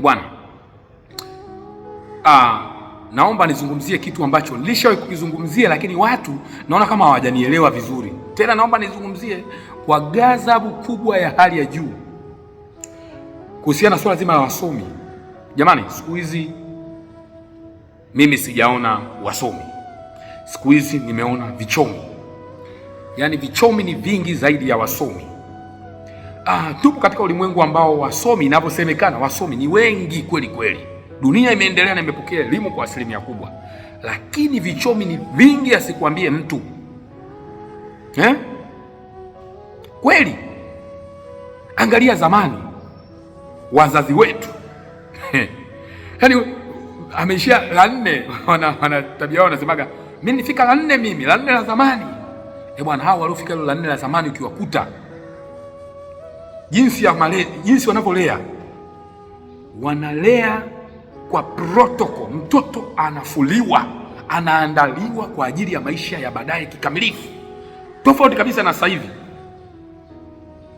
Bwana, naomba nizungumzie kitu ambacho nilishawahi kukizungumzia, lakini watu naona kama hawajanielewa vizuri. Tena naomba nizungumzie kwa ghadhabu kubwa ya hali ya juu kuhusiana na swala zima la wasomi. Jamani, siku hizi mimi sijaona wasomi, siku hizi nimeona vichomi. Yaani vichomi ni vingi zaidi ya wasomi. Tupo katika ulimwengu ambao wasomi, inavyosemekana wasomi ni wengi kweli kweli. Dunia imeendelea na imepokea elimu kwa asilimia kubwa, lakini vichomi ni vingi asikwambie mtu kweli. Angalia zamani wazazi wetu yaani ameishia la 4, wana tabia yao, wanasemaga mimi nifika la 4, mimi la 4 la zamani. Bwana, hao waliofika la 4 la zamani ukiwakuta jinsi wanavyolea, wanalea kwa protocol. Mtoto anafuliwa, anaandaliwa kwa ajili ya maisha ya baadaye kikamilifu, tofauti kabisa na sasa hivi.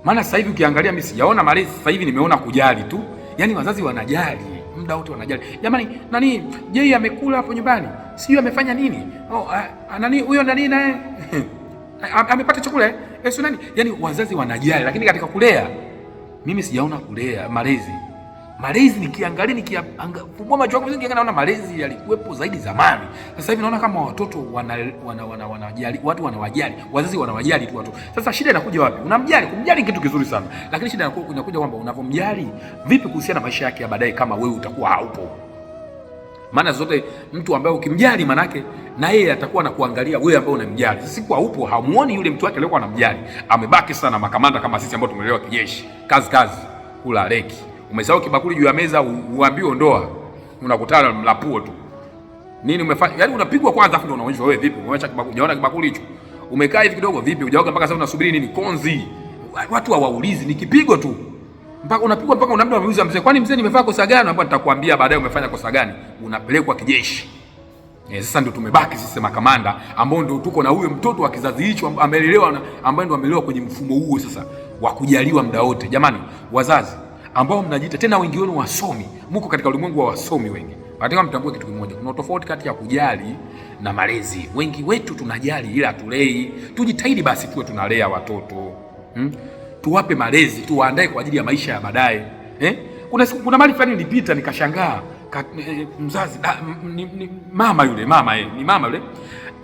Maana sasa hivi ukiangalia, mimi sijaona malezi sasa hivi, nimeona kujali tu. Yaani wazazi wanajali muda wote, wanajali. Jamani, nani je amekula hapo nyumbani, sio amefanya nini, nani huyo nani naye amepata chakula sio nani. Yaani wazazi wanajali, lakini katika kulea mimi sijaona kulea malezi nikiangalia, nikifumbua macho yangu nikiangalia, naona malezi yalikuwepo zaidi zamani. Sasa hivi naona kama watoto wanajali, watu wanawajali, wazazi wanawajali tu watu. Sasa shida inakuja wapi? Unamjali, kumjali kitu kizuri sana, lakini shida inakuja kwamba unavomjali vipi kuhusiana na maisha yake ya baadaye kama wewe utakuwa haupo. Maana zote mtu ambaye ukimjali, manake na yeye atakuwa na kuangalia wewe ambaye unamjali. Sasa siku haupo, hamuoni yule mtu wake aliyokuwa anamjali. Amebaki sana makamanda kama sisi ambao tumelelewa kijeshi, kazi kula leki. Umesahau kibakuli juu ya meza, uambiwe ondoa, unakutana mlapuo tu. Nini umefanya? Yaani unapigwa kwanza, afu ndio unaonyeshwa wewe vipi umeacha kibakuli. Unaona kibakuli hicho, umekaa hivi kidogo, vipi hujaoga mpaka sasa unasubiri nini? Konzi. Watu hawaulizi, ni kipigo tu mpaka unapigwa, mpaka unaambiwa muuliza mzee, kwani mzee nimefanya kosa gani? Hapo nitakwambia baadaye umefanya kosa gani, unapelekwa kijeshi. Sasa ndio tumebaki sisi makamanda ambao ndio tuko na huyo mtoto wa kizazi hicho amelelewa, ambaye ndio amelelewa kwenye mfumo huo sasa wa kujaliwa muda wote. Jamani, wazazi ambao mnajiita tena wengi wenu wasomi, mko katika ulimwengu wa wasomi wengi, nataka mtambue kitu kimoja, kuna tofauti kati ya kujali na malezi. Wengi wetu tunajali ila tulei. Tujitahidi basi tuwe tunalea watoto, tuwape malezi, tuwaandae kwa ajili ya maisha ya baadaye. Kuna mali fulani nilipita nikashangaa, mzazi mama yule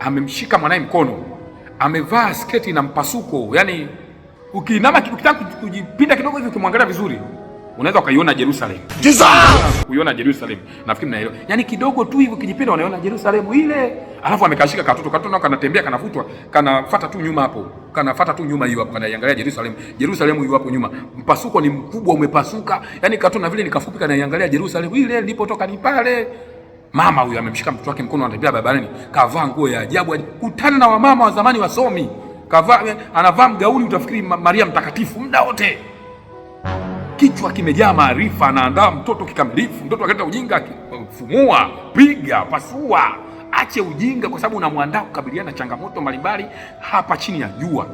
amemshika mwanae mkono, amevaa sketi na mpasuko. Yani ukiinama, ukitaka kujipinda kidogo hivi, ukimwangalia vizuri unaweza ukaiona Jerusalem. Kuiona Jerusalem, nafikiri mnaelewa. Yani kidogo tu hivi ukijipinda unaona Jerusalem ile. Alafu amekashika katoto nao kanatembea, kanavutwa, kanafuata tu nyuma hapo. Kanafuata tu nyuma hiyo hapo, kanaiangalia Jerusalem. Jerusalem hiyo hapo nyuma. Mpasuko ni mkubwa, umepasuka. Yani katoto na vile nikafupi, kanaiangalia Jerusalem ile nilipotoka ni pale. Mama huyu amemshika mtoto wake mkono, anatembea barabarani, kavaa nguo ya ajabu. Kutana na wamama wa zamani wasomi. Anavaa mgauni utafikiri Maria mtakatifu muda wote. Kichwa kimejaa maarifa, anaandaa mtoto kikamilifu. Mtoto akileta ujinga, fumua, piga, pasua. Ache ujinga, kwa sababu unamwandaa kukabiliana na changamoto mbalimbali hapa chini ya jua.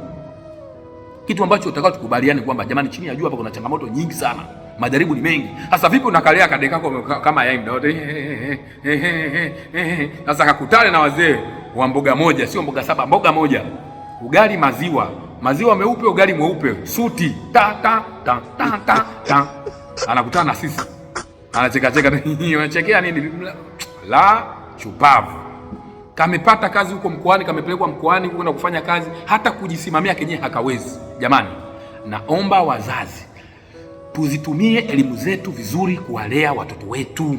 Kitu ambacho utakao tukubaliane kwamba jamani, chini ya jua hapa kuna changamoto nyingi sana. Majaribu ni mengi. Sasa vipi unakalea kadeka kama yai muda wote? Sasa kakutane na wazee wa mboga moja, sio mboga 7, mboga moja. Ugali maziwa meupe, ugali mweupe, suti ta. Anakutana na sisi, anacheka unachekea nini? La chupavu. Kamepata kazi huko mkoani, kamepelekwa mkoani kwenda kufanya kazi, hata kujisimamia kenyewe hakawezi. Jamani, naomba wazazi tuzitumie elimu zetu vizuri kuwalea watoto wetu.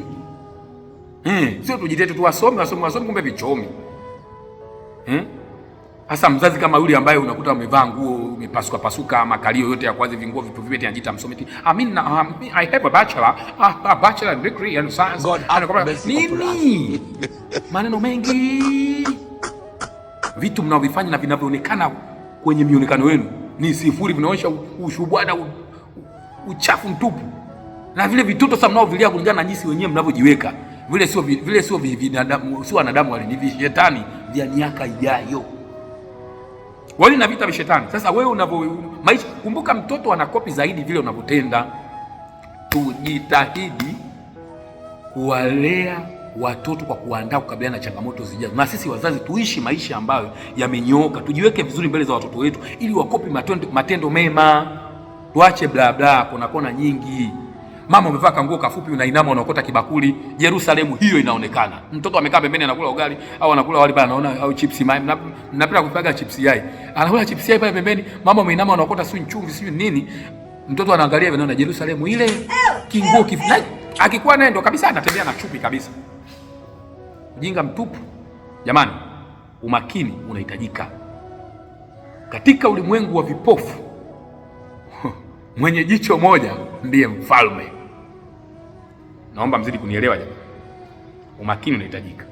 Sio tujitete tu wasomi, kumbe vichomi. Hasa mzazi kama yule ambaye unakuta umevaa nguo umepasuka, makalio yote ya kwanza, vinguo vipo vipi, anajiita msomi. I have a bachelor degree in science. Nini? Maneno mengi. Vitu mnavyofanya na vinavyoonekana kwenye mionekano wenu ni sifuri, vinaonyesha ushubwana, uchafu mtupu. Na vile vitoto sasa mnaovilia kulingana na jinsi wenyewe mnavyojiweka, vile sio sio wanadamu, wale ni shetani vya miaka ijayo. Wali na vita vya shetani. Sasa wewe maisha, kumbuka mtoto anakopi zaidi vile unavyotenda. Tujitahidi kuwalea watoto kwa kuandaa kukabiliana na changamoto zijazo, na sisi wazazi tuishi maisha ambayo yamenyooka, tujiweke vizuri mbele za watoto wetu ili wakopi matendo mema. Tuache bla bla, kuna kona nyingi. Mama umevaa kanguo kafupi, unainama unaokota kibakuli, Yerusalemu hiyo inaonekana. Mtoto amekaa pembeni anakula ugali au anakula wali bana, anaona au chips yai. Mnapenda kupiga chips yai. Anakula chips yai pale pembeni, mama umeinama unaokota sio chumvi sio nini. Mtoto anaangalia hivi anaona Yerusalemu ile kinguo kifupi. Akikuwa naye ndo kabisa anatembea na chupi kabisa. Ujinga mtupu. Jamani, umakini unahitajika. Katika ulimwengu wa vipofu, mwenye jicho moja ndiye mfalme. Naomba mzidi kunielewa jamani. Umakini unahitajika.